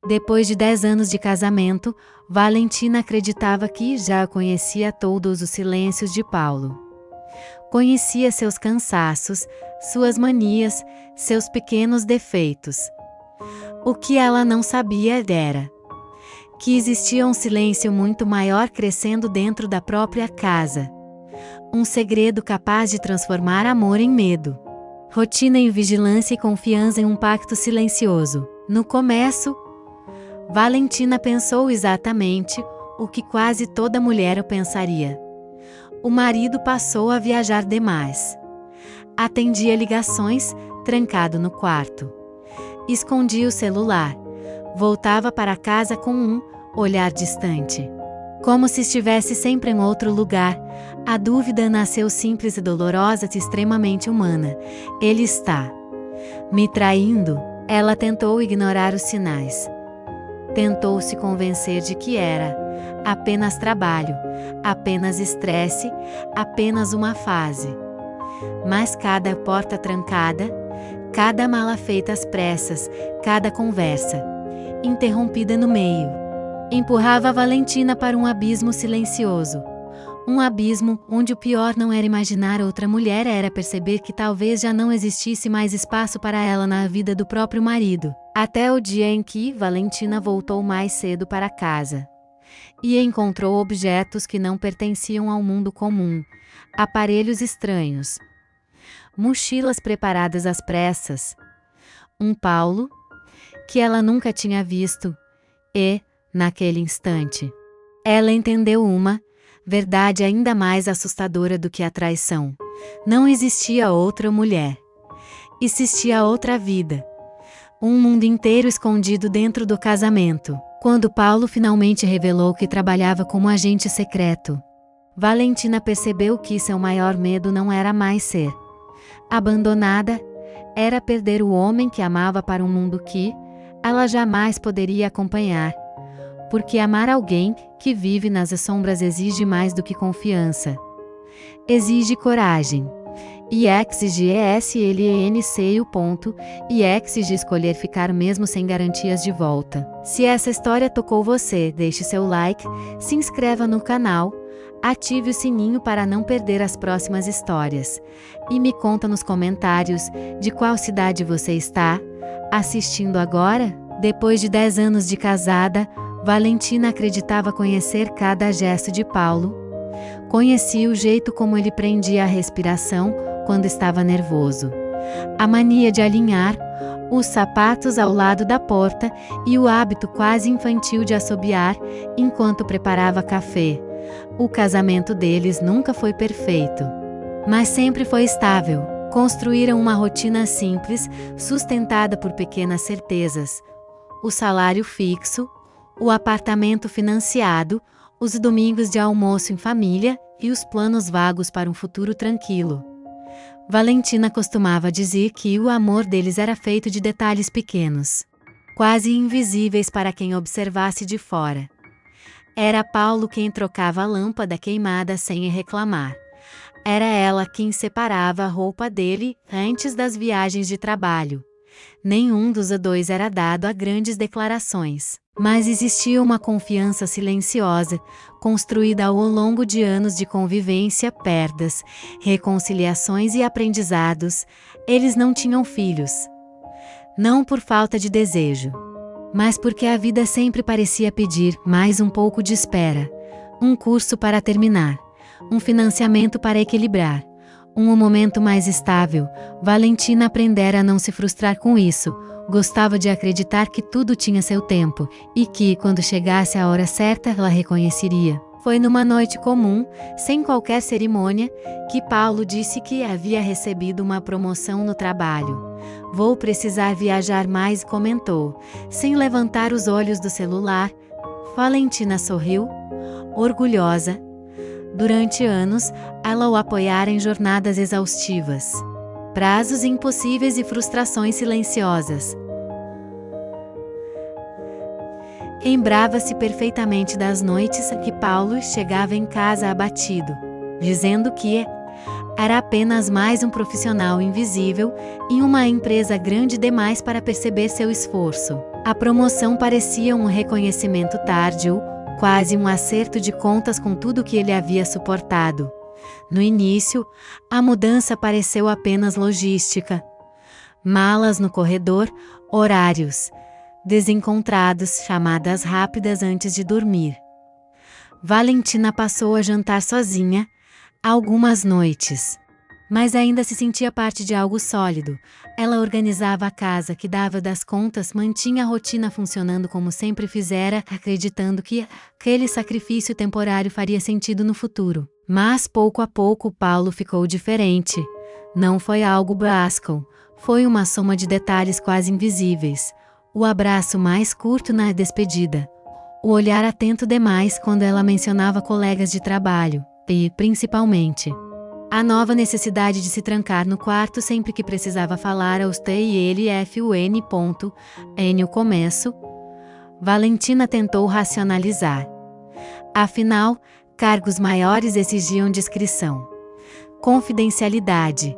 Depois de 10 anos de casamento, Valentina acreditava que já conhecia todos os silêncios de Paulo. Conhecia seus cansaços, suas manias, seus pequenos defeitos. O que ela não sabia era que existia um silêncio muito maior crescendo dentro da própria casa. Um segredo capaz de transformar amor em medo. Rotina em vigilância e confiança em um pacto silencioso. No começo, Valentina pensou exatamente o que quase toda mulher pensaria. O marido passou a viajar demais. Atendia ligações, trancado no quarto. Escondia o celular. Voltava para casa com um olhar distante. Como se estivesse sempre em outro lugar, a dúvida nasceu simples e dolorosa e extremamente humana. Ele está me traindo? Ela tentou ignorar os sinais. Tentou se convencer de que era apenas trabalho, apenas estresse, apenas uma fase. Mas cada porta trancada, cada mala feita às pressas, cada conversa interrompida no meio, empurrava a Valentina para um abismo silencioso. Um abismo onde o pior não era imaginar outra mulher, era perceber que talvez já não existisse mais espaço para ela na vida do próprio marido. Até o dia em que Valentina voltou mais cedo para casa. E encontrou objetos que não pertenciam ao mundo comum. Aparelhos estranhos. Mochilas preparadas às pressas. Um Paulo que ela nunca tinha visto. E, naquele instante, ela entendeu uma verdade ainda mais assustadora do que a traição. Não existia outra mulher. Existia outra vida. Um mundo inteiro escondido dentro do casamento. Quando Paulo finalmente revelou que trabalhava como agente secreto, Valentina percebeu que seu maior medo não era mais ser abandonada, era perder o homem que amava para um mundo que ela jamais poderia acompanhar. Porque amar alguém que vive nas sombras exige mais do que confiança. Exige coragem. E exige escolher ficar mesmo sem garantias de volta. Se essa história tocou você, deixe seu like, se inscreva no canal, ative o sininho para não perder as próximas histórias. E me conta nos comentários de qual cidade você está assistindo agora. Depois de 10 anos de casada, Valentina acreditava conhecer cada gesto de Paulo. Conhecia o jeito como ele prendia a respiração quando estava nervoso. A mania de alinhar os sapatos ao lado da porta e o hábito quase infantil de assobiar enquanto preparava café. O casamento deles nunca foi perfeito, mas sempre foi estável. Construíram uma rotina simples, sustentada por pequenas certezas. O salário fixo, o apartamento financiado, os domingos de almoço em família e os planos vagos para um futuro tranquilo. Valentina costumava dizer que o amor deles era feito de detalhes pequenos, quase invisíveis para quem observasse de fora. Era Paulo quem trocava a lâmpada queimada sem reclamar. Era ela quem separava a roupa dele antes das viagens de trabalho. Nenhum dos dois era dado a grandes declarações. Mas existia uma confiança silenciosa, construída ao longo de anos de convivência, perdas, reconciliações e aprendizados. Eles não tinham filhos. Não por falta de desejo, mas porque a vida sempre parecia pedir mais um pouco de espera, um curso para terminar, um financiamento para equilibrar, um momento mais estável. Valentina aprendera a não se frustrar com isso. Gostava de acreditar que tudo tinha seu tempo, e que, quando chegasse a hora certa, ela reconheceria. Foi numa noite comum, sem qualquer cerimônia, que Paulo disse que havia recebido uma promoção no trabalho. Vou precisar viajar mais, comentou, sem levantar os olhos do celular. Valentina sorriu, orgulhosa. Durante anos, ela o apoiara em jornadas exaustivas. Prazos impossíveis e frustrações silenciosas. Lembrava-se perfeitamente das noites que Paulo chegava em casa abatido, dizendo que era apenas mais um profissional invisível em uma empresa grande demais para perceber seu esforço. A promoção parecia um reconhecimento tardio, quase um acerto de contas com tudo que ele havia suportado. No início, a mudança pareceu apenas logística. Malas no corredor, horários desencontrados, chamadas rápidas antes de dormir. Valentina passou a jantar sozinha algumas noites, mas ainda se sentia parte de algo sólido. Ela organizava a casa, cuidava das contas, mantinha a rotina funcionando como sempre fizera, acreditando que aquele sacrifício temporário faria sentido no futuro. Mas pouco a pouco Paulo ficou diferente. Não foi algo brusco, foi uma soma de detalhes quase invisíveis. O abraço mais curto na despedida. O olhar atento demais quando ela mencionava colegas de trabalho. E, principalmente, a nova necessidade de se trancar no quarto sempre que precisava falar aos T e ele N o começo. Valentina tentou racionalizar. Afinal, cargos maiores exigiam discrição, confidencialidade,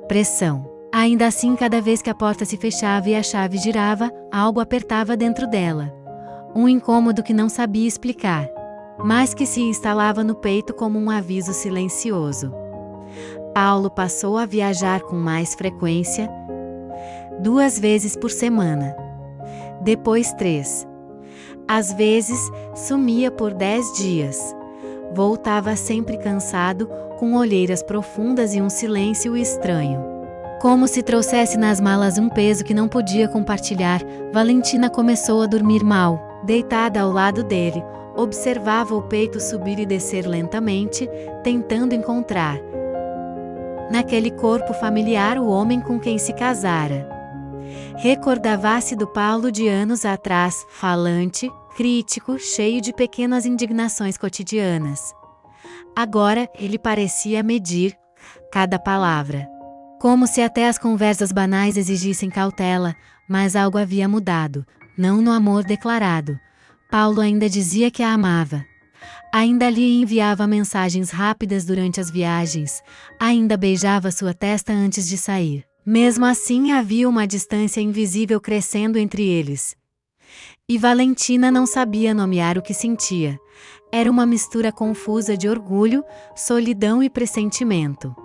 pressão. Ainda assim, cada vez que a porta se fechava e a chave girava, algo apertava dentro dela. Um incômodo que não sabia explicar, mas que se instalava no peito como um aviso silencioso. Paulo passou a viajar com mais frequência, 2 vezes por semana. Depois 3. Às vezes, sumia por 10 dias. Voltava sempre cansado, com olheiras profundas e um silêncio estranho. Como se trouxesse nas malas um peso que não podia compartilhar, Valentina começou a dormir mal. Deitada ao lado dele, observava o peito subir e descer lentamente, tentando encontrar naquele corpo familiar o homem com quem se casara. Recordava-se do Paulo de anos atrás, falante, crítico, cheio de pequenas indignações cotidianas. Agora, ele parecia medir cada palavra. Como se até as conversas banais exigissem cautela, mas algo havia mudado, não no amor declarado. Paulo ainda dizia que a amava. Ainda lhe enviava mensagens rápidas durante as viagens, ainda beijava sua testa antes de sair. Mesmo assim, havia uma distância invisível crescendo entre eles. E Valentina não sabia nomear o que sentia. Era uma mistura confusa de orgulho, solidão e pressentimento.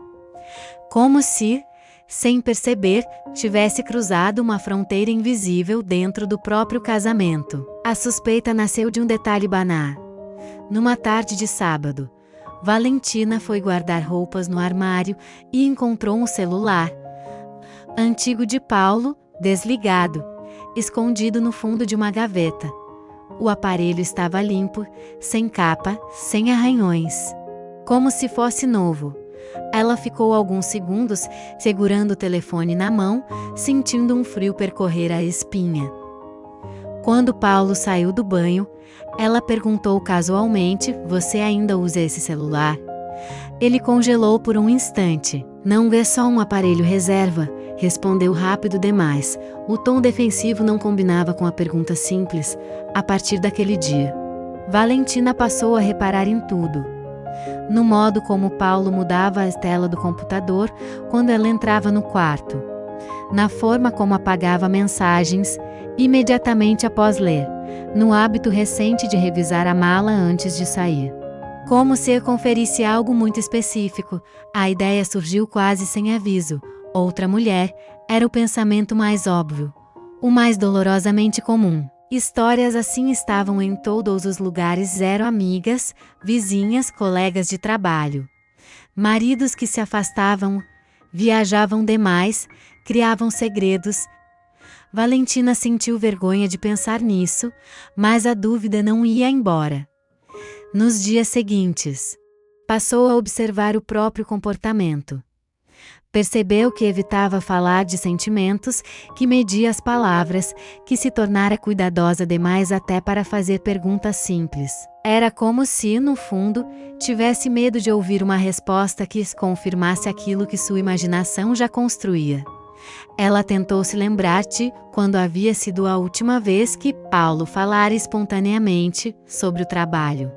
Como se, sem perceber, tivesse cruzado uma fronteira invisível dentro do próprio casamento. A suspeita nasceu de um detalhe banal. Numa tarde de sábado, Valentina foi guardar roupas no armário e encontrou um celular antigo de Paulo, desligado, escondido no fundo de uma gaveta. O aparelho estava limpo, sem capa, sem arranhões, como se fosse novo. Ela ficou alguns segundos segurando o telefone na mão, sentindo um frio percorrer a espinha. Quando Paulo saiu do banho, ela perguntou casualmente: "Você ainda usa esse celular?" Ele congelou por um instante. "Não é só um aparelho reserva", respondeu rápido demais. O tom defensivo não combinava com a pergunta simples. A partir daquele dia, Valentina passou a reparar em tudo. No modo como Paulo mudava a tela do computador quando ela entrava no quarto. Na forma como apagava mensagens imediatamente após ler. No hábito recente de revisar a mala antes de sair. Como se conferisse algo muito específico, a ideia surgiu quase sem aviso. Outra mulher era o pensamento mais óbvio, o mais dolorosamente comum. Histórias assim estavam em todos os lugares: amigas, vizinhas, colegas de trabalho. Maridos que se afastavam, viajavam demais, criavam segredos. Valentina sentiu vergonha de pensar nisso, mas a dúvida não ia embora. Nos dias seguintes, passou a observar o próprio comportamento. Percebeu que evitava falar de sentimentos, que media as palavras, que se tornara cuidadosa demais até para fazer perguntas simples. Era como se, no fundo, tivesse medo de ouvir uma resposta que confirmasse aquilo que sua imaginação já construía. Ela tentou se lembrar de quando havia sido a última vez que Paulo falara espontaneamente sobre o trabalho.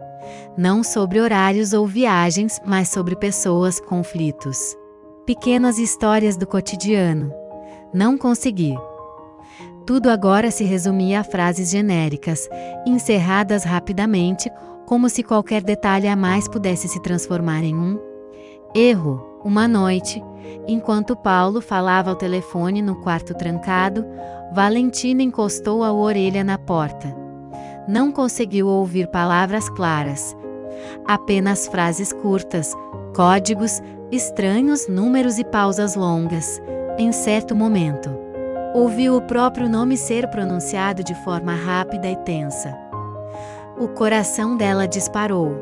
Não sobre horários ou viagens, mas sobre pessoas, conflitos. Pequenas histórias do cotidiano. Não consegui. Tudo agora se resumia a frases genéricas, encerradas rapidamente, como se qualquer detalhe a mais pudesse se transformar em um erro. Uma noite, enquanto Paulo falava ao telefone no quarto trancado, Valentina encostou a orelha na porta. Não conseguiu ouvir palavras claras. Apenas frases curtas, códigos, estranhos números e pausas longas. Em certo momento, ouviu o próprio nome ser pronunciado de forma rápida e tensa. O coração dela disparou.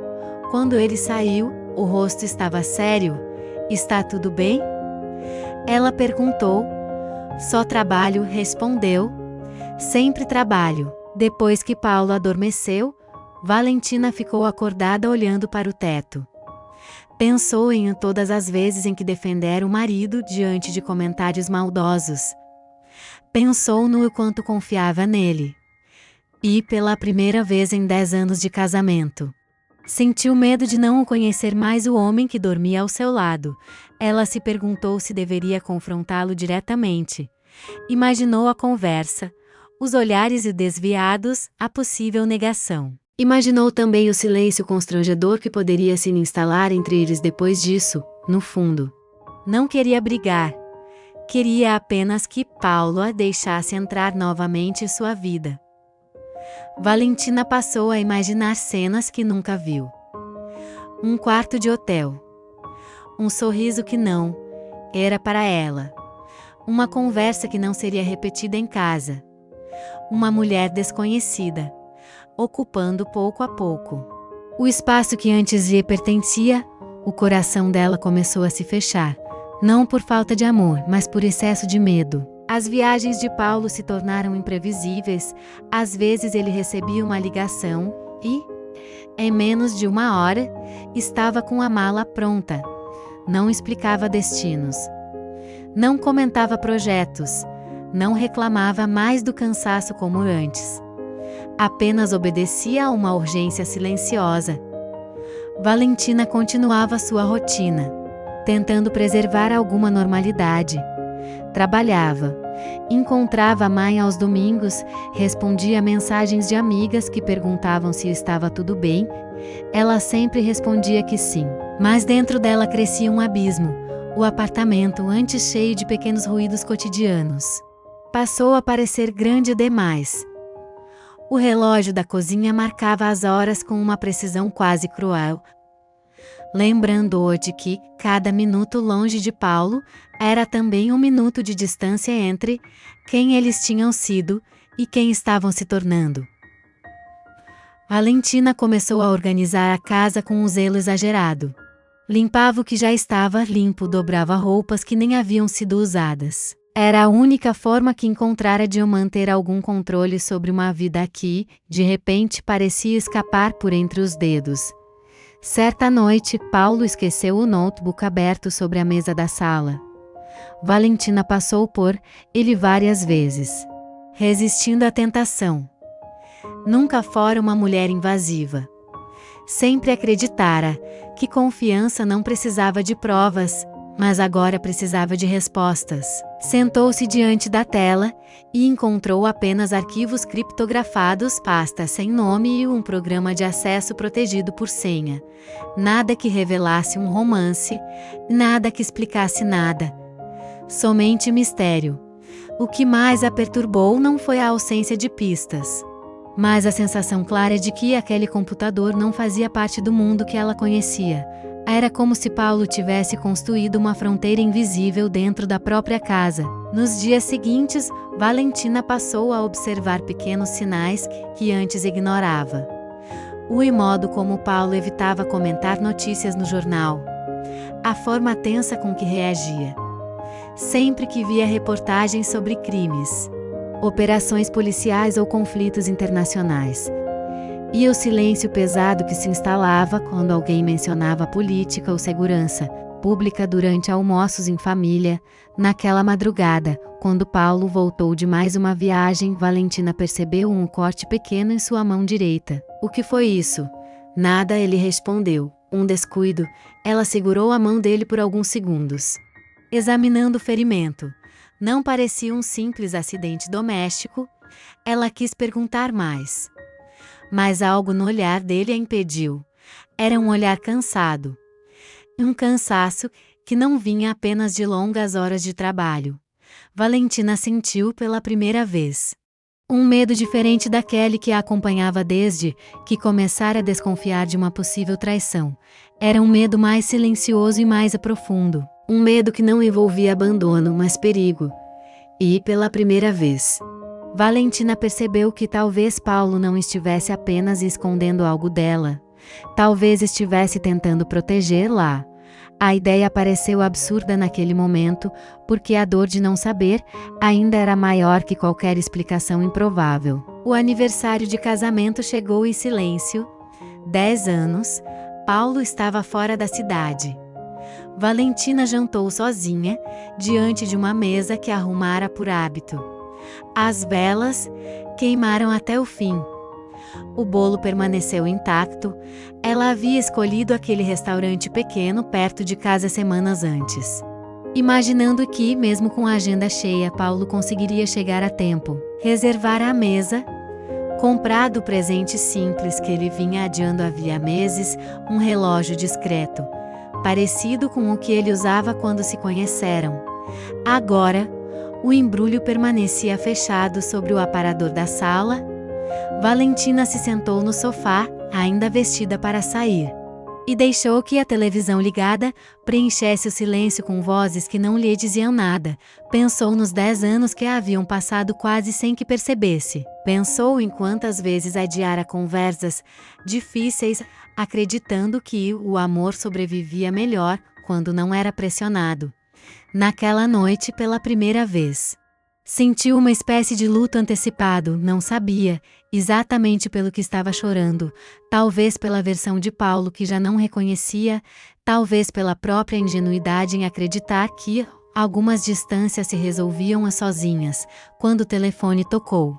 Quando ele saiu, o rosto estava sério. Está tudo bem? Ela perguntou. Só trabalho, respondeu. Sempre trabalho. Depois que Paulo adormeceu, Valentina ficou acordada olhando para o teto. Pensou em todas as vezes em que defendera o marido diante de comentários maldosos. Pensou no quanto confiava nele. E, pela primeira vez em 10 anos de casamento, sentiu medo de não conhecer mais o homem que dormia ao seu lado. Ela se perguntou se deveria confrontá-lo diretamente. Imaginou a conversa, os olhares desviados, a possível negação. Imaginou também o silêncio constrangedor que poderia se instalar entre eles depois disso, no fundo. Não queria brigar. Queria apenas que Paulo a deixasse entrar novamente em sua vida. Valentina passou a imaginar cenas que nunca viu. Um quarto de hotel. Um sorriso que não era para ela. Uma conversa que não seria repetida em casa. Uma mulher desconhecida, ocupando pouco a pouco o espaço que antes lhe pertencia. O coração dela começou a se fechar, não por falta de amor, mas por excesso de medo. As viagens de Paulo se tornaram imprevisíveis. Às vezes ele recebia uma ligação e, em menos de 1 hora, estava com a mala pronta. Não explicava destinos. Não comentava projetos. Não reclamava mais do cansaço como antes. Apenas obedecia a uma urgência silenciosa. Valentina continuava sua rotina, tentando preservar alguma normalidade. Trabalhava, encontrava a mãe aos domingos, respondia a mensagens de amigas que perguntavam se estava tudo bem. Ela sempre respondia que sim, mas dentro dela crescia um abismo. O apartamento, antes cheio de pequenos ruídos cotidianos, passou a parecer grande demais. O relógio da cozinha marcava as horas com uma precisão quase cruel, lembrando-o de que, cada minuto longe de Paulo, era também um minuto de distância entre quem eles tinham sido e quem estavam se tornando. Valentina começou a organizar a casa com um zelo exagerado. Limpava o que já estava limpo, dobrava roupas que nem haviam sido usadas. Era a única forma que encontrara de manter algum controle sobre uma vida que, de repente, parecia escapar por entre os dedos. Certa noite, Paulo esqueceu o notebook aberto sobre a mesa da sala. Valentina passou por ele várias vezes, resistindo à tentação. Nunca fora uma mulher invasiva. Sempre acreditara que confiança não precisava de provas, mas agora precisava de respostas. Sentou-se diante da tela e encontrou apenas arquivos criptografados, pastas sem nome e um programa de acesso protegido por senha. Nada que revelasse um romance, nada que explicasse nada. Somente mistério. O que mais a perturbou não foi a ausência de pistas, mas a sensação clara de que aquele computador não fazia parte do mundo que ela conhecia. Era como se Paulo tivesse construído uma fronteira invisível dentro da própria casa. Nos dias seguintes, Valentina passou a observar pequenos sinais que antes ignorava. O modo como Paulo evitava comentar notícias no jornal. A forma tensa com que reagia sempre que via reportagens sobre crimes, operações policiais ou conflitos internacionais. E o silêncio pesado que se instalava quando alguém mencionava política ou segurança pública durante almoços em família. Naquela madrugada, quando Paulo voltou de mais uma viagem, Valentina percebeu um corte pequeno em sua mão direita. O que foi isso? Nada, ele respondeu. Um descuido. Ela segurou a mão dele por alguns segundos, examinando o ferimento. Não parecia um simples acidente doméstico. Ela quis perguntar mais. Mas algo no olhar dele a impediu. Era um olhar cansado. Um cansaço que não vinha apenas de longas horas de trabalho. Valentina sentiu pela primeira vez um medo diferente daquele que a acompanhava desde que começara a desconfiar de uma possível traição. Era um medo mais silencioso e mais profundo. Um medo que não envolvia abandono, mas perigo. E, pela primeira vez, Valentina percebeu que talvez Paulo não estivesse apenas escondendo algo dela. Talvez estivesse tentando protegê-la. A ideia pareceu absurda naquele momento, porque a dor de não saber ainda era maior que qualquer explicação improvável. O aniversário de casamento chegou em silêncio. 10 anos, Paulo estava fora da cidade. Valentina jantou sozinha, diante de uma mesa que arrumara por hábito. As velas queimaram até o fim. O bolo permaneceu intacto. Ela havia escolhido aquele restaurante pequeno perto de casa semanas antes, imaginando que, mesmo com a agenda cheia, Paulo conseguiria chegar a tempo. Reservar a mesa, comprado o presente simples que ele vinha adiando havia meses, um relógio discreto, parecido com o que ele usava quando se conheceram. Agora, o embrulho permanecia fechado sobre o aparador da sala. Valentina se sentou no sofá, ainda vestida para sair, e deixou que a televisão ligada preenchesse o silêncio com vozes que não lhe diziam nada. Pensou nos 10 anos que haviam passado quase sem que percebesse. Pensou em quantas vezes adiara conversas difíceis, acreditando que o amor sobrevivia melhor quando não era pressionado. Naquela noite, pela primeira vez, sentiu uma espécie de luto antecipado. Não sabia exatamente pelo que estava chorando, talvez pela versão de Paulo que já não reconhecia, talvez pela própria ingenuidade em acreditar que algumas distâncias se resolviam sozinhas. Quando o telefone tocou,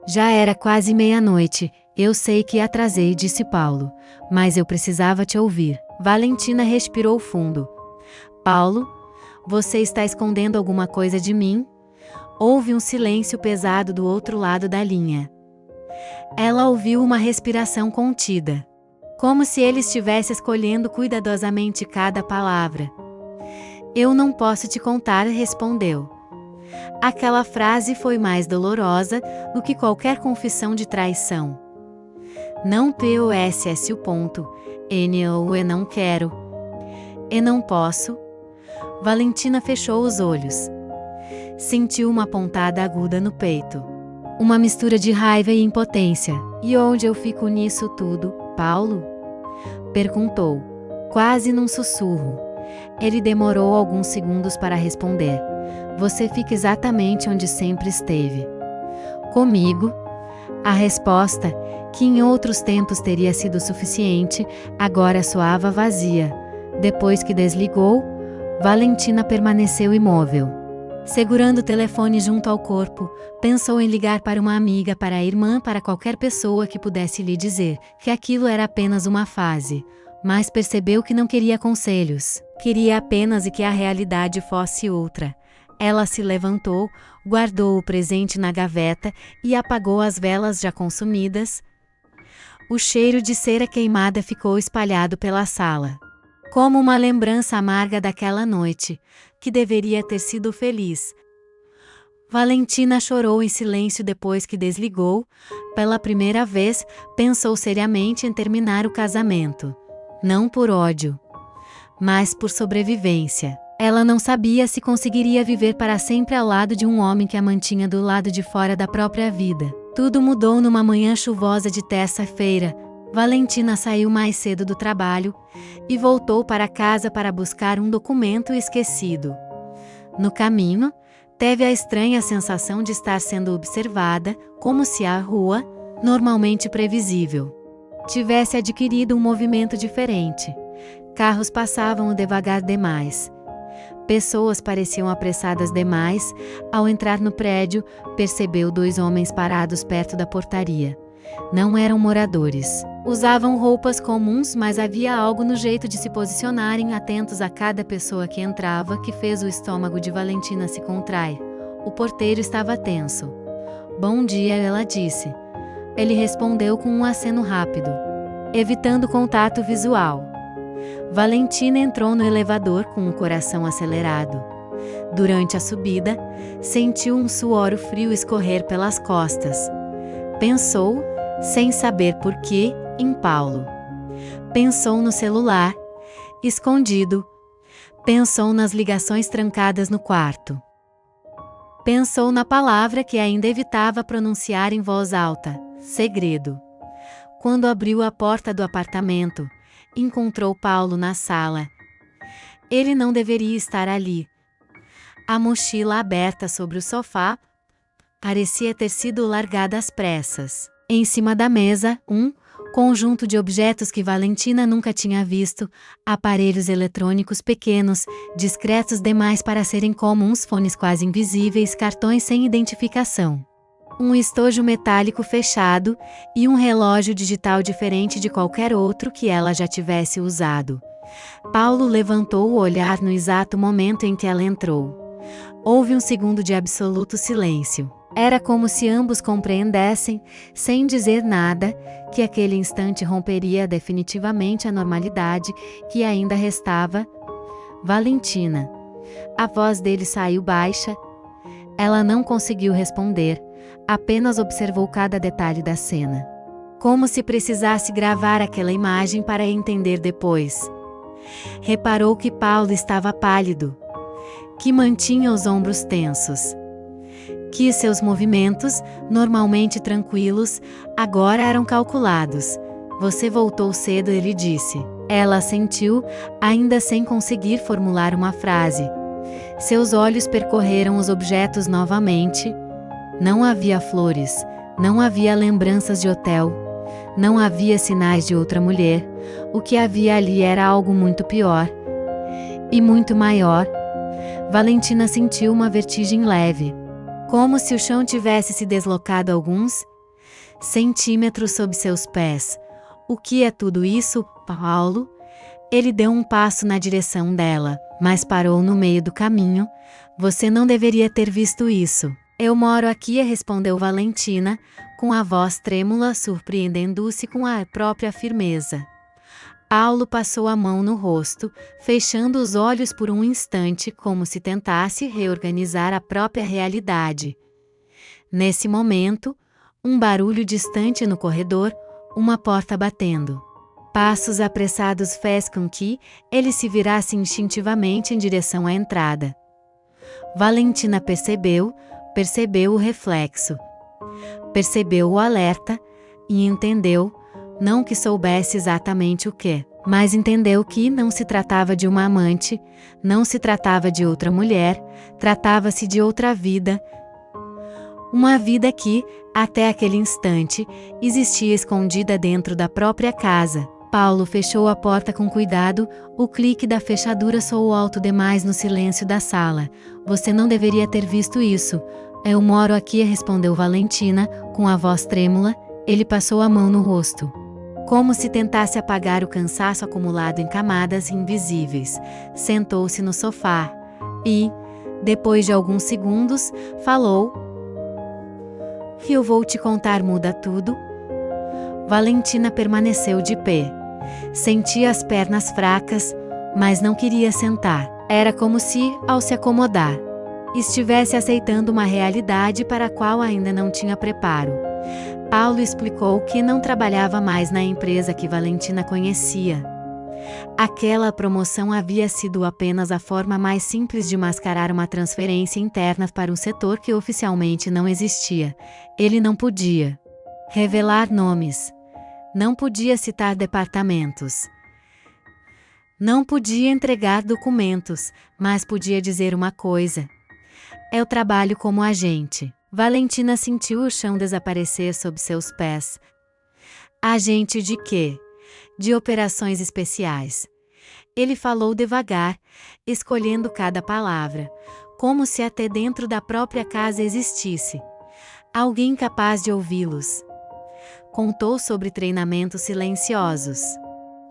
já era quase meia-noite. Eu sei que atrasei, disse Paulo, mas eu precisava te ouvir. Valentina respirou fundo. Paulo, você está escondendo alguma coisa de mim? Houve um silêncio pesado do outro lado da linha. Ela ouviu uma respiração contida, como se ele estivesse escolhendo cuidadosamente cada palavra. Eu não posso te contar, respondeu. Aquela frase foi mais dolorosa do que qualquer confissão de traição. Não posso, o ponto. Eu não quero. Eu não posso. Valentina fechou os olhos. Sentiu uma pontada aguda no peito. Uma mistura de raiva e impotência. E onde eu fico nisso tudo, Paulo? Perguntou, quase num sussurro. Ele demorou alguns segundos para responder. Você fica exatamente onde sempre esteve. Comigo? A resposta, que em outros tempos teria sido suficiente, agora soava vazia. Depois que desligou, Valentina permaneceu imóvel, segurando o telefone junto ao corpo. Pensou em ligar para uma amiga, para a irmã, para qualquer pessoa que pudesse lhe dizer que aquilo era apenas uma fase, mas percebeu que não queria conselhos. Queria apenas que a realidade fosse outra. Ela se levantou, guardou o presente na gaveta e apagou as velas já consumidas. O cheiro de cera queimada ficou espalhado pela sala, como uma lembrança amarga daquela noite, que deveria ter sido feliz. Valentina chorou em silêncio depois que desligou. Pela primeira vez, pensou seriamente em terminar o casamento. Não por ódio, mas por sobrevivência. Ela não sabia se conseguiria viver para sempre ao lado de um homem que a mantinha do lado de fora da própria vida. Tudo mudou numa manhã chuvosa de terça-feira. Valentina saiu mais cedo do trabalho e voltou para casa para buscar um documento esquecido. No caminho, teve a estranha sensação de estar sendo observada, como se a rua, normalmente previsível, tivesse adquirido um movimento diferente. Carros passavam devagar demais. Pessoas pareciam apressadas demais. Ao entrar no prédio, percebeu 2 homens parados perto da portaria. Não eram moradores. Usavam roupas comuns, mas havia algo no jeito de se posicionarem, atentos a cada pessoa que entrava, que fez o estômago de Valentina se contrair. O porteiro estava tenso. Bom dia, ela disse. Ele respondeu com um aceno rápido, evitando contato visual. Valentina entrou no elevador com o coração acelerado. Durante a subida, sentiu um suor frio escorrer pelas costas. Pensou, sem saber por quê, em Paulo. Pensou no celular, escondido. Pensou nas ligações trancadas no quarto. Pensou na palavra que ainda evitava pronunciar em voz alta: segredo. Quando abriu a porta do apartamento, encontrou Paulo na sala. Ele não deveria estar ali. A mochila aberta sobre o sofá parecia ter sido largada às pressas. Em cima da mesa, um conjunto de objetos que Valentina nunca tinha visto, aparelhos eletrônicos pequenos, discretos demais para serem comuns, fones quase invisíveis, cartões sem identificação. Um estojo metálico fechado e um relógio digital diferente de qualquer outro que ela já tivesse usado. Paulo levantou o olhar no exato momento em que ela entrou. Houve um segundo de absoluto silêncio. Era como se ambos compreendessem, sem dizer nada, que aquele instante romperia definitivamente a normalidade que ainda restava. Valentina. A voz dele saiu baixa. Ela não conseguiu responder, apenas observou cada detalhe da cena. Como se precisasse gravar aquela imagem para entender depois. Reparou que Paulo estava pálido, que mantinha os ombros tensos, que seus movimentos, normalmente tranquilos, agora eram calculados. Você voltou cedo, ele disse. Ela assentiu, ainda sem conseguir formular uma frase. Seus olhos percorreram os objetos novamente. Não havia flores, não havia lembranças de hotel, não havia sinais de outra mulher. O que havia ali era algo muito pior e muito maior. Valentina sentiu uma vertigem leve, como se o chão tivesse se deslocado alguns centímetros sob seus pés. O que é tudo isso, Paulo? Ele deu um passo na direção dela, mas parou no meio do caminho. Você não deveria ter visto isso. Eu moro aqui, respondeu Valentina, com a voz trêmula, surpreendendo-se com a própria firmeza. Paulo passou a mão no rosto, fechando os olhos por um instante, como se tentasse reorganizar a própria realidade. Nesse momento, um barulho distante no corredor, uma porta batendo. Passos apressados fez com que ele se virasse instintivamente em direção à entrada. Valentina percebeu o reflexo. Percebeu o alerta e entendeu, não que soubesse exatamente o que, mas entendeu que não se tratava de uma amante, não se tratava de outra mulher, tratava-se de outra vida. Uma vida que, até aquele instante, existia escondida dentro da própria casa. Paulo fechou a porta com cuidado, o clique da fechadura soou alto demais no silêncio da sala. Você não deveria ter visto isso. Eu moro aqui, respondeu Valentina, com a voz trêmula. Ele passou a mão no rosto, como se tentasse apagar o cansaço acumulado em camadas invisíveis. Sentou-se no sofá e, depois de alguns segundos, falou: Eu vou te contar, muda tudo. Valentina permaneceu de pé. Sentia as pernas fracas, mas não queria sentar. Era como se, ao se acomodar, estivesse aceitando uma realidade para a qual ainda não tinha preparo. Paulo explicou que não trabalhava mais na empresa que Valentina conhecia. Aquela promoção havia sido apenas a forma mais simples de mascarar uma transferência interna para um setor que oficialmente não existia. Ele não podia revelar nomes, não podia citar departamentos, não podia entregar documentos, mas podia dizer uma coisa: eu trabalho como agente. Valentina sentiu o chão desaparecer sob seus pés. Agente de quê? De operações especiais. Ele falou devagar, escolhendo cada palavra, como se até dentro da própria casa existisse alguém capaz de ouvi-los. Contou sobre treinamentos silenciosos,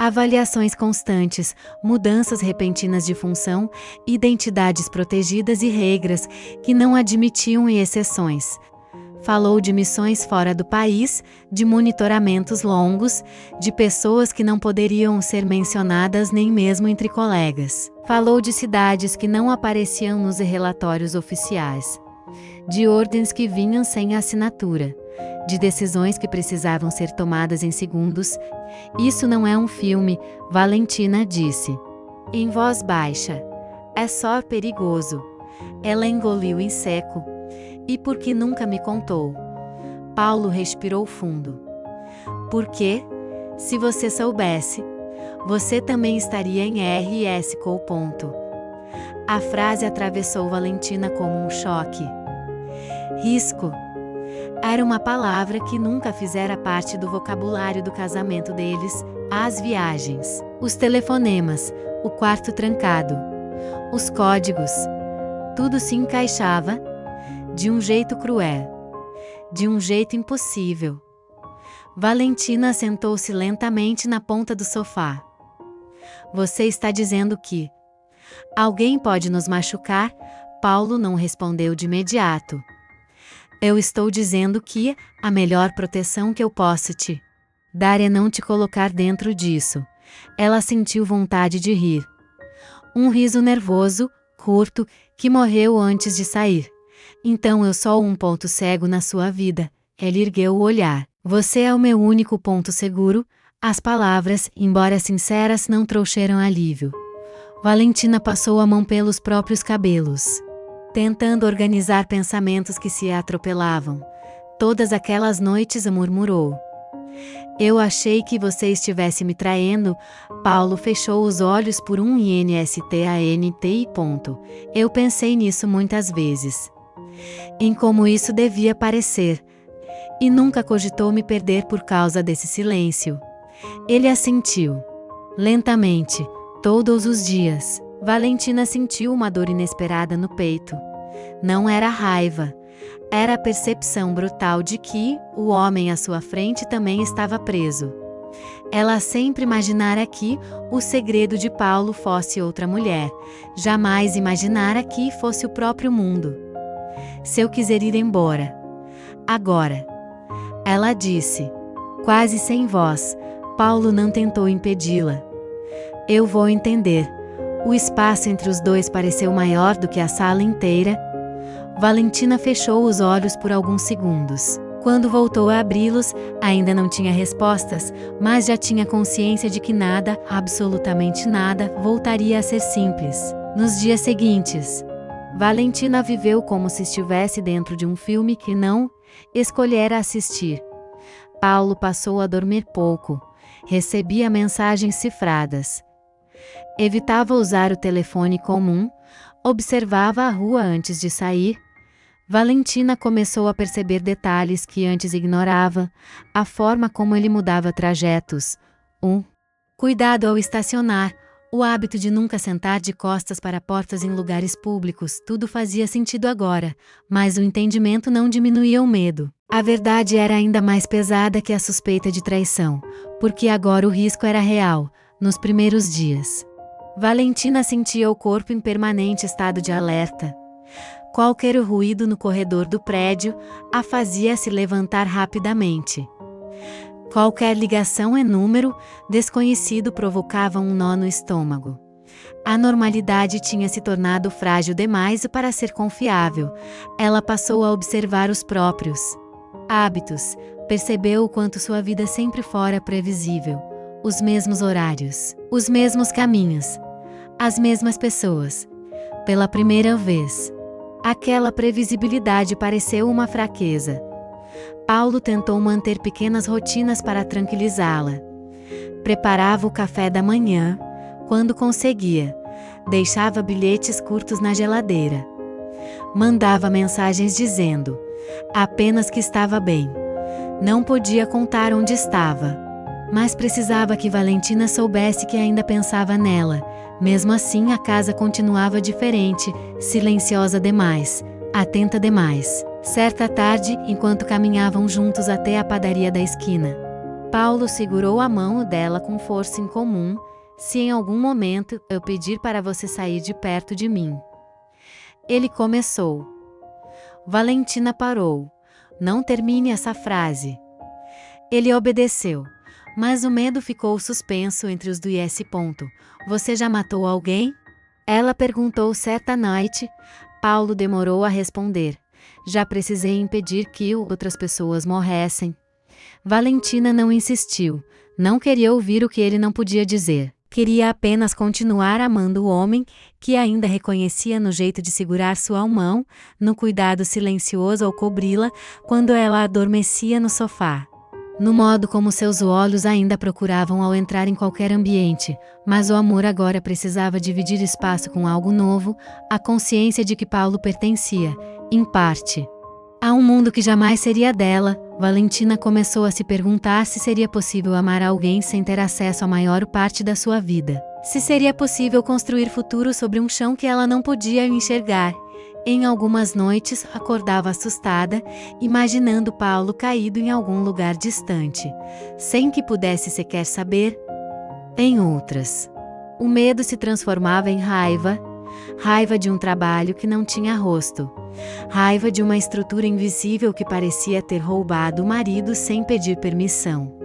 Avaliações constantes, mudanças repentinas de função, identidades protegidas e regras que não admitiam exceções. Falou de missões fora do país, de monitoramentos longos, de pessoas que não poderiam ser mencionadas nem mesmo entre colegas. Falou de cidades que não apareciam nos relatórios oficiais, de ordens que vinham sem assinatura, de decisões que precisavam ser tomadas em segundos. Isso não é um filme, Valentina disse, em voz baixa. É só perigoso. Ela engoliu em seco. E por que nunca me contou? Paulo respirou fundo. Porque, se você soubesse, você também estaria em RS com o ponto. A frase atravessou Valentina como um choque. Risco. Era uma palavra que nunca fizera parte do vocabulário do casamento deles, as viagens, os telefonemas, o quarto trancado, os códigos. Tudo se encaixava de um jeito cruel, de um jeito impossível. Valentina sentou-se lentamente na ponta do sofá. Você está dizendo que alguém pode nos machucar? Paulo não respondeu de imediato. Eu estou dizendo que a melhor proteção que eu posso te dar é não te colocar dentro disso. Ela sentiu vontade de rir. Um riso nervoso, curto, que morreu antes de sair. Então eu sou um ponto cego na sua vida. Ele ergueu o olhar. Você é o meu único ponto seguro. As palavras, embora sinceras, não trouxeram alívio. Valentina passou a mão pelos próprios cabelos, tentando organizar pensamentos que se atropelavam. Todas aquelas noites murmurou. Eu achei que você estivesse me traindo. Paulo fechou os olhos por um INSTANT e ponto. Eu pensei nisso muitas vezes. Em como isso devia parecer. E nunca cogitou me perder por causa desse silêncio. Ele assentiu. Lentamente, todos os dias. Valentina sentiu uma dor inesperada no peito. Não era raiva. Era a percepção brutal de que o homem à sua frente também estava preso. Ela sempre imaginara que o segredo de Paulo fosse outra mulher. Jamais imaginara que fosse o próprio mundo. Se eu quiser ir embora. Agora. Ela disse. Quase sem voz. Paulo não tentou impedi-la. Eu vou entender. O espaço entre os dois pareceu maior do que a sala inteira. Valentina fechou os olhos por alguns segundos. Quando voltou a abri-los, ainda não tinha respostas, mas já tinha consciência de que nada, absolutamente nada, voltaria a ser simples. Nos dias seguintes, Valentina viveu como se estivesse dentro de um filme que não escolhera assistir. Paulo passou a dormir pouco. Recebia mensagens cifradas. Evitava usar o telefone comum. Observava a rua antes de sair. Valentina começou a perceber detalhes que antes ignorava, a forma como ele mudava trajetos. Cuidado ao estacionar, o hábito de nunca sentar de costas para portas em lugares públicos, tudo fazia sentido agora, mas o entendimento não diminuía o medo. A verdade era ainda mais pesada que a suspeita de traição, porque agora o risco era real, nos primeiros dias. Valentina sentia o corpo em permanente estado de alerta. Qualquer ruído no corredor do prédio a fazia se levantar rapidamente. Qualquer ligação em número desconhecido provocava um nó no estômago. A normalidade tinha se tornado frágil demais para ser confiável. Ela passou a observar os próprios hábitos. Percebeu o quanto sua vida sempre fora previsível. Os mesmos horários, os mesmos caminhos, as mesmas pessoas. Pela primeira vez, aquela previsibilidade pareceu uma fraqueza. Paulo tentou manter pequenas rotinas para tranquilizá-la. Preparava o café da manhã, quando conseguia. Deixava bilhetes curtos na geladeira. Mandava mensagens dizendo apenas que estava bem. Não podia contar onde estava, mas precisava que Valentina soubesse que ainda pensava nela. Mesmo assim, a casa continuava diferente, silenciosa demais, atenta demais. Certa tarde, enquanto caminhavam juntos até a padaria da esquina, Paulo segurou a mão dela com força incomum. Se em algum momento eu pedir para você sair de perto de mim. Ele começou. Valentina parou. Não termine essa frase. Ele obedeceu, mas o medo ficou suspenso entre os dois. Você já matou alguém? Ela perguntou certa noite. Paulo demorou a responder. Já precisei impedir que outras pessoas morressem. Valentina não insistiu. Não queria ouvir o que ele não podia dizer. Queria apenas continuar amando o homem, que ainda reconhecia no jeito de segurar sua mão, no cuidado silencioso ao cobri-la, quando ela adormecia no sofá. No modo como seus olhos ainda procuravam ao entrar em qualquer ambiente, mas o amor agora precisava dividir espaço com algo novo, a consciência de que Paulo pertencia, em parte, a um mundo que jamais seria dela. Valentina começou a se perguntar se seria possível amar alguém sem ter acesso à maior parte da sua vida. Se seria possível construir futuro sobre um chão que ela não podia enxergar. Em algumas noites, acordava assustada, imaginando Paulo caído em algum lugar distante, sem que pudesse sequer saber. Em outras, o medo se transformava em raiva. Raiva de um trabalho que não tinha rosto. Raiva de uma estrutura invisível que parecia ter roubado o marido sem pedir permissão.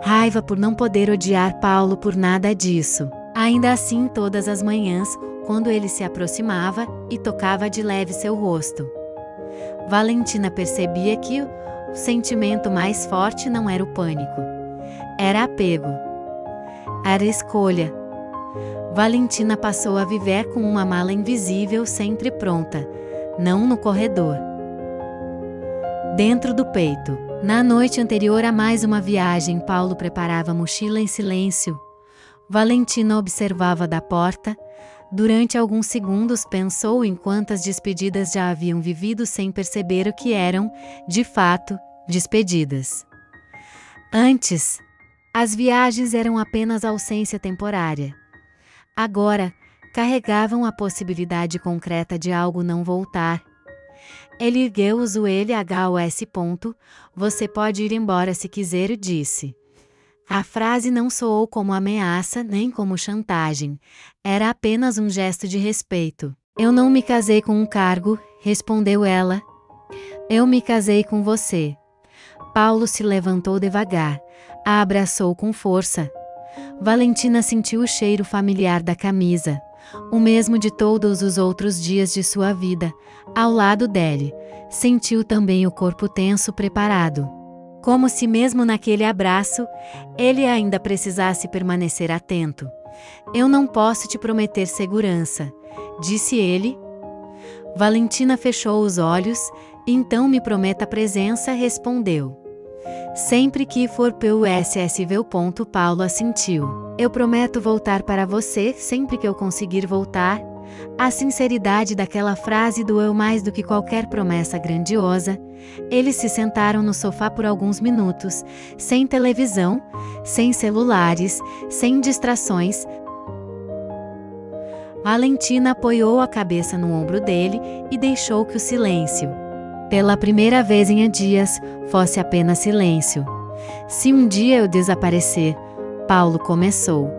Raiva por não poder odiar Paulo por nada disso. Ainda assim, todas as manhãs, quando ele se aproximava e tocava de leve seu rosto, Valentina percebia que o sentimento mais forte não era o pânico. Era apego. Era escolha. Valentina passou a viver com uma mala invisível sempre pronta, não no corredor. Dentro do peito. Na noite anterior a mais uma viagem, Paulo preparava a mochila em silêncio. Valentina observava da porta. Durante alguns segundos pensou em quantas despedidas já haviam vivido sem perceber o que eram, de fato, despedidas. Antes, as viagens eram apenas ausência temporária. Agora, carregavam a possibilidade concreta de algo não voltar. Ele ergueu o joelho HOS. Você pode ir embora se quiser, disse. A frase não soou como ameaça nem como chantagem. Era apenas um gesto de respeito. Eu não me casei com um cargo, respondeu ela. Eu me casei com você. Paulo se levantou devagar. A abraçou com força. Valentina sentiu o cheiro familiar da camisa, o mesmo de todos os outros dias de sua vida, ao lado dele. Sentiu também o corpo tenso preparado. Como se mesmo naquele abraço, ele ainda precisasse permanecer atento. Eu não posso te prometer segurança, disse ele. Valentina fechou os olhos. Então me prometa presença, respondeu. Sempre que for possível. Paulo assentiu. Eu prometo voltar para você sempre que eu conseguir voltar. A sinceridade daquela frase doeu mais do que qualquer promessa grandiosa. Eles se sentaram no sofá por alguns minutos, sem televisão, sem celulares, sem distrações. Valentina apoiou a cabeça no ombro dele e deixou que o silêncio, pela primeira vez em dias, fosse apenas silêncio. Se um dia eu desaparecer, Paulo começou.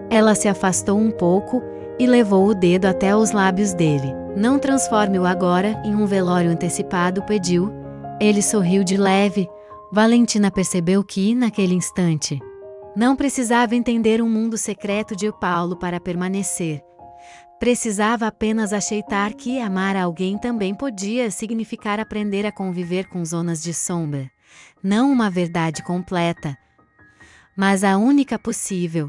Ela se afastou um pouco e levou o dedo até os lábios dele. Não transforme-o agora em um velório antecipado, pediu. Ele sorriu de leve. Valentina percebeu que, naquele instante, não precisava entender um mundo secreto de Paulo para permanecer. Precisava apenas aceitar que amar alguém também podia significar aprender a conviver com zonas de sombra. Não uma verdade completa, mas a única possível.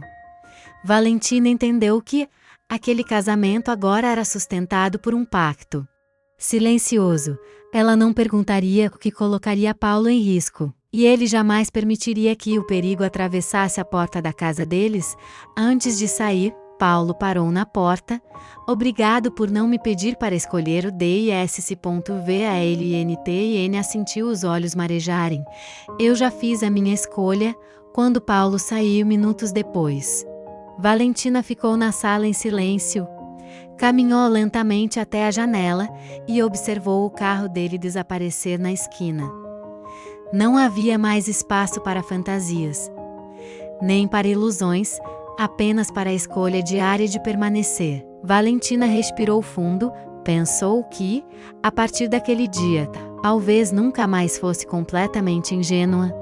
Valentina entendeu que aquele casamento agora era sustentado por um pacto. Silencioso, ela não perguntaria o que colocaria Paulo em risco, e ele jamais permitiria que o perigo atravessasse a porta da casa deles. Antes de sair, Paulo parou na porta. Obrigado por não me pedir para escolher o DISC.VALNTIN assentiu, os olhos marejarem. Eu já fiz a minha escolha. Quando Paulo saiu minutos depois, Valentina ficou na sala em silêncio. Caminhou lentamente até a janela e observou o carro dele desaparecer na esquina. Não havia mais espaço para fantasias. nem para ilusões, apenas para a escolha diária de permanecer. Valentina respirou fundo, pensou que, a partir daquele dia, talvez nunca mais fosse completamente ingênua,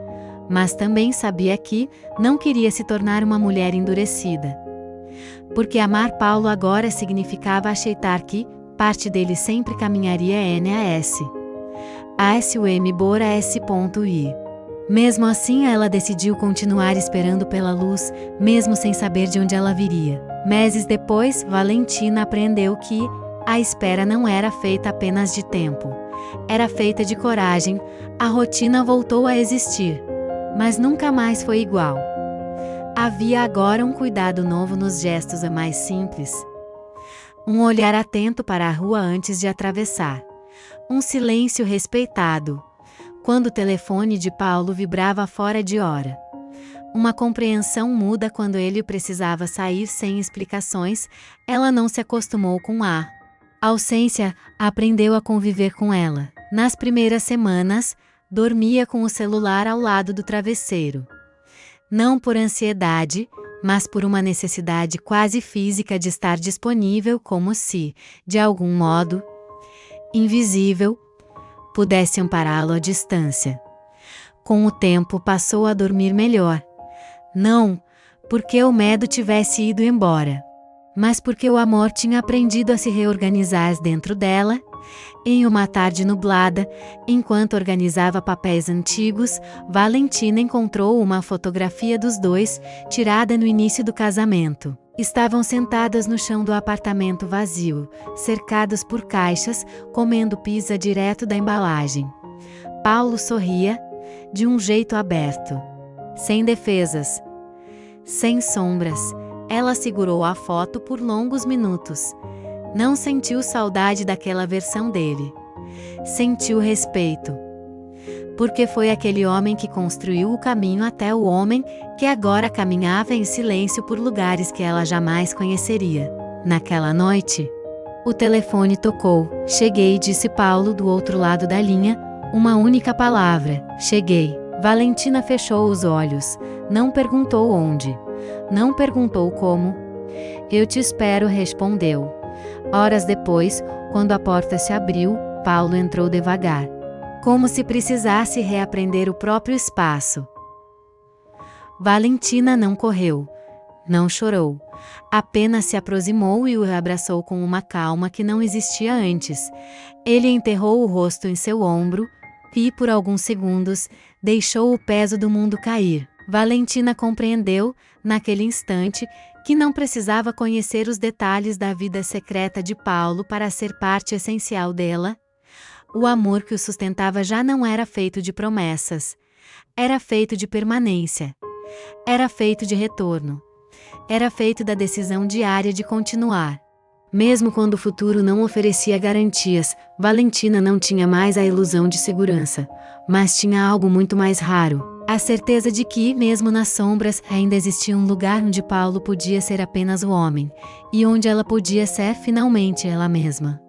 mas também sabia que não queria se tornar uma mulher endurecida. Porque amar Paulo agora significava aceitar que parte dele sempre caminharia NAS. ASUM-BORA-S.I. Mesmo assim, ela decidiu continuar esperando pela luz, mesmo sem saber de onde ela viria. Meses depois, Valentina aprendeu que a espera não era feita apenas de tempo. Era feita de coragem. A rotina voltou a existir. Mas nunca mais foi igual. Havia agora um cuidado novo nos gestos mais simples. Um olhar atento para a rua antes de atravessar. Um silêncio respeitado, quando o telefone de Paulo vibrava fora de hora. Uma compreensão muda quando ele precisava sair sem explicações. Ela não se acostumou com a ausência, aprendeu a conviver com ela. Nas primeiras semanas, dormia com o celular ao lado do travesseiro. Não por ansiedade, mas por uma necessidade quase física de estar disponível, como se, de algum modo, invisível, pudesse ampará-lo à distância. Com o tempo passou a dormir melhor. Não porque o medo tivesse ido embora, mas porque o amor tinha aprendido a se reorganizar dentro dela. Em uma tarde nublada, enquanto organizava papéis antigos, Valentina encontrou uma fotografia dos dois, tirada no início do casamento. Estavam sentadas no chão do apartamento vazio, cercados por caixas, comendo pizza direto da embalagem. Paulo sorria, de um jeito aberto. Sem defesas. Sem sombras. Ela segurou a foto por longos minutos. Não sentiu saudade daquela versão dele. Sentiu respeito. Porque foi aquele homem que construiu o caminho até o homem que agora caminhava em silêncio por lugares que ela jamais conheceria. Naquela noite, o telefone tocou. Cheguei, disse Paulo do outro lado da linha, uma única palavra: cheguei. Valentina fechou os olhos. Não perguntou onde. Não perguntou como. Eu te espero, respondeu. Horas depois, quando a porta se abriu, Paulo entrou devagar. Como se precisasse reaprender o próprio espaço. Valentina não correu. Não chorou. Apenas se aproximou e o abraçou com uma calma que não existia antes. Ele enterrou o rosto em seu ombro e, por alguns segundos, deixou o peso do mundo cair. Valentina compreendeu, naquele instante, que não precisava conhecer os detalhes da vida secreta de Paulo para ser parte essencial dela. O amor que o sustentava já não era feito de promessas. Era feito de permanência. Era feito de retorno. Era feito da decisão diária de continuar. Mesmo quando o futuro não oferecia garantias, Valentina não tinha mais a ilusão de segurança, mas tinha algo muito mais raro. A certeza de que, mesmo nas sombras, ainda existia um lugar onde Paulo podia ser apenas o homem, e onde ela podia ser finalmente ela mesma.